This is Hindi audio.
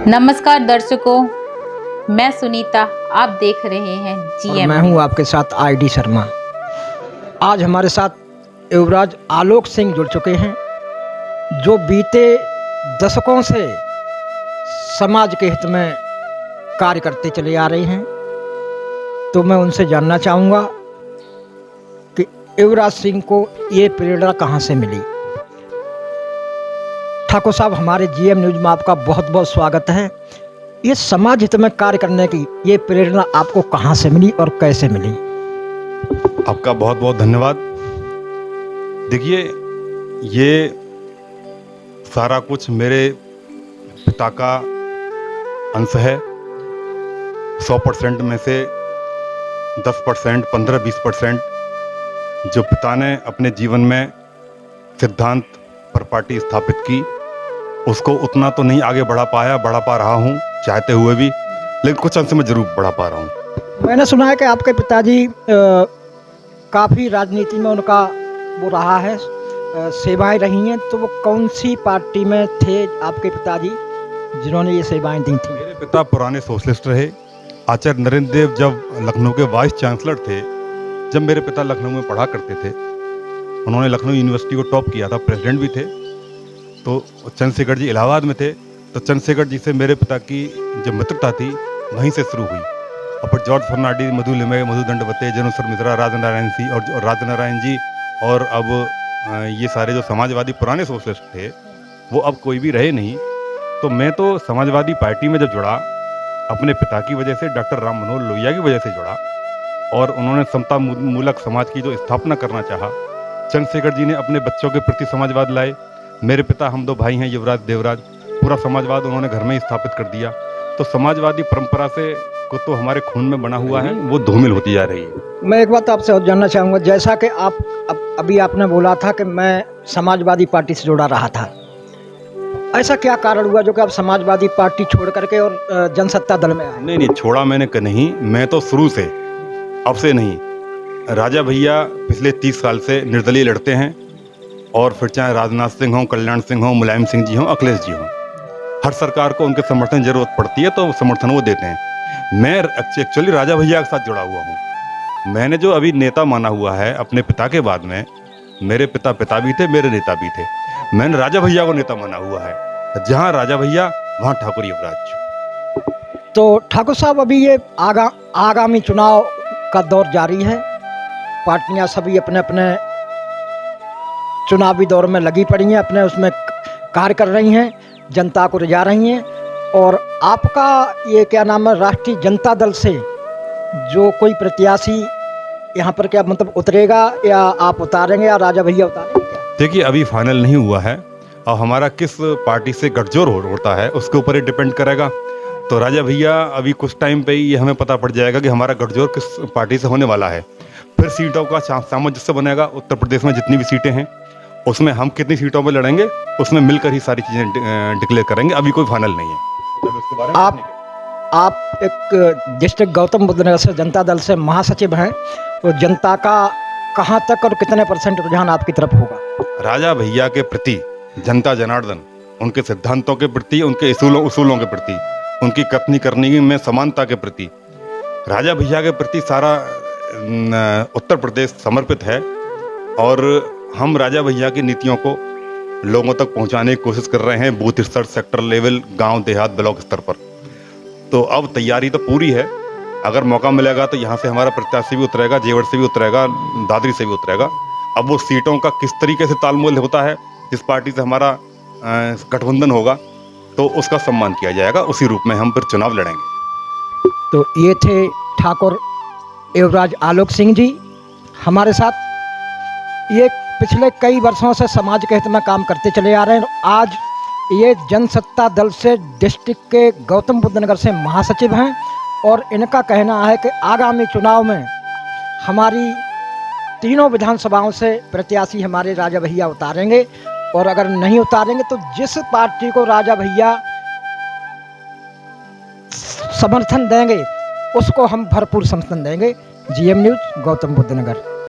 नमस्कार दर्शकों, मैं सुनीता, आप देख रहे हैं और जीएम। मैं हूं आपके साथ आईडी शर्मा। आज हमारे साथ युवराज आलोक सिंह जुड़ चुके हैं, जो बीते दशकों से समाज के हित में कार्य करते चले आ रहे हैं। तो मैं उनसे जानना चाहूँगा कि युवराज सिंह को ये प्रेरणा कहाँ से मिली। ठाकुर साहब, हमारे जीएम न्यूज में आपका बहुत बहुत स्वागत है। ये समाज हित में कार्य करने की ये प्रेरणा आपको कहाँ से मिली और कैसे मिली? आपका बहुत बहुत धन्यवाद। देखिए, ये सारा कुछ मेरे पिता का अंश है। 100% में से 10%, 15-20% जो पिता ने अपने जीवन में सिद्धांत पर पार्टी स्थापित की, उसको उतना तो नहीं आगे बढ़ा पा रहा हूँ चाहते हुए भी, लेकिन कुछ अंश में जरूर बढ़ा पा रहा हूँ। मैंने सुना है कि आपके पिताजी काफ़ी राजनीति में उनका वो रहा है, सेवाएं रही हैं। तो वो कौन सी पार्टी में थे आपके पिताजी जिन्होंने ये सेवाएं दी थी? मेरे पिता पुराने सोशलिस्ट रहे। आचार्य नरेंद्र देव जब लखनऊ के वाइस चांसलर थे, जब मेरे पिता लखनऊ में पढ़ा करते थे, उन्होंने लखनऊ यूनिवर्सिटी को टॉप किया था, प्रेसिडेंट भी थे। तो चंद्रशेखर जी इलाहाबाद में थे, तो चंद्रशेखर जी से मेरे पिता की जो मित्रता थी वहीं से शुरू हुई। और फिर जॉर्ज फर्नांडिस, मधु लिमय, मधु दंडवते, जनुसर मिश्रा, राजनारायण सिंह और राजनारायण जी, और अब ये सारे जो समाजवादी पुराने सोशलिस्ट थे, वो अब कोई भी रहे नहीं। तो मैं तो समाजवादी पार्टी में जब जुड़ा, अपने पिता की वजह से, डॉक्टर राम मनोहर लोहिया की वजह से जुड़ा, और उन्होंने समता मूलक समाज की जो स्थापना करना चाहा। चंद्रशेखर जी ने अपने बच्चों के प्रति समाजवाद लाए। मेरे पिता, हम दो भाई हैं, युवराज देवराज, पूरा समाजवाद उन्होंने घर में ही स्थापित कर दिया। तो समाजवादी परंपरा से को तो हमारे खून में बना हुआ है, वो धूमिल होती जा रही है। मैं एक बात आपसे और जानना चाहूँगा, जैसा कि आप अभी आपने बोला था कि मैं समाजवादी पार्टी से जुड़ा रहा था, ऐसा क्या कारण हुआ जो कि आप समाजवादी पार्टी छोड़ करके और जनसत्ता दल में आए? नहीं, छोड़ा मैंने नहीं, मैं तो शुरू से, अब से नहीं। राजा भैया पिछले 30 साल से निर्दलीय लड़ते हैं, और फिर चाहे राजनाथ सिंह हो, कल्याण सिंह हो, मुलायम सिंह जी हो, अखिलेश जी हो, हर सरकार को उनके समर्थन की जरूरत पड़ती है, तो समर्थन वो देते हैं। मैं एक्चुअली राजा भैया के साथ जुड़ा हुआ हूँ। मैंने जो अभी नेता माना हुआ है अपने पिता के बाद में, मेरे पिता भी थे, मेरे नेता भी थे, मैंने राजा भैया को नेता माना हुआ है। जहाँ राजा भैया वहाँ ठाकुर युवराज। तो ठाकुर साहब, अभी ये आगामी चुनाव का दौर जारी है, पार्टियां सभी अपने अपने चुनावी दौर में लगी पड़ी हैं, अपने उसमें कार्य कर रही हैं, जनता को रिझा रही हैं। और आपका ये क्या नाम है, राष्ट्रीय जनता दल से जो कोई प्रत्याशी यहाँ पर क्या मतलब उतरेगा, या आप उतारेंगे, या राजा भैया उतारेंगे क्या? देखिए, अभी फाइनल नहीं हुआ है, और हमारा किस पार्टी से गठजोड़ होता है उसके ऊपर ही डिपेंड करेगा। तो राजा भैया अभी कुछ टाइम पे ही ये हमें पता पड़ जाएगा कि हमारा गठजोड़ किस पार्टी से होने वाला है। फिर सीटों का सामंजस्य बनेगा। उत्तर प्रदेश में जितनी भी सीटें हैं, उसमें हम कितनी सीटों पे लड़ेंगे, उसमें मिलकर ही सारी चीज़ें डिक्लेयर करेंगे। अभी कोई फाइनल नहीं है। आप एक डिस्ट्रिक्ट गौतम बुद्ध नगर से जनता दल से महासचिव हैं, तो जनता का कहाँ तक और कितने % रुझान आपकी तरफ होगा? राजा भैया के प्रति जनता जनार्दन, उनके सिद्धांतों के प्रति, उनके उसूलों के प्रति, उनकी कथनी करनी में समानता के प्रति, राजा भैया के प्रति सारा उत्तर प्रदेश समर्पित है। और हम राजा भैया की नीतियों को लोगों तक पहुंचाने की कोशिश कर रहे हैं, बूथ स्तर, सेक्टर लेवल, गांव देहात, ब्लॉक स्तर पर। तो अब तैयारी तो पूरी है। अगर मौका मिलेगा तो यहाँ से हमारा प्रत्याशी भी उतरेगा, जेवर से भी उतरेगा, दादरी से भी उतरेगा। अब वो सीटों का किस तरीके से तालमेल होता है, जिस पार्टी से हमारा गठबंधन होगा, तो उसका सम्मान किया जाएगा, उसी रूप में हम फिर चुनाव लड़ेंगे। तो ये थे ठाकुर युवराज आलोक सिंह जी हमारे साथ। ये पिछले कई वर्षों से समाज के हित में काम करते चले आ रहे हैं। आज ये जनसत्ता दल से डिस्ट्रिक्ट के गौतम बुद्ध नगर से महासचिव हैं, और इनका कहना है कि आगामी चुनाव में हमारी तीनों विधानसभाओं से प्रत्याशी हमारे राजा भैया उतारेंगे, और अगर नहीं उतारेंगे तो जिस पार्टी को राजा भैया समर्थन देंगे उसको हम भरपूर समर्थन देंगे। जीएम न्यूज़, गौतम बुद्ध नगर।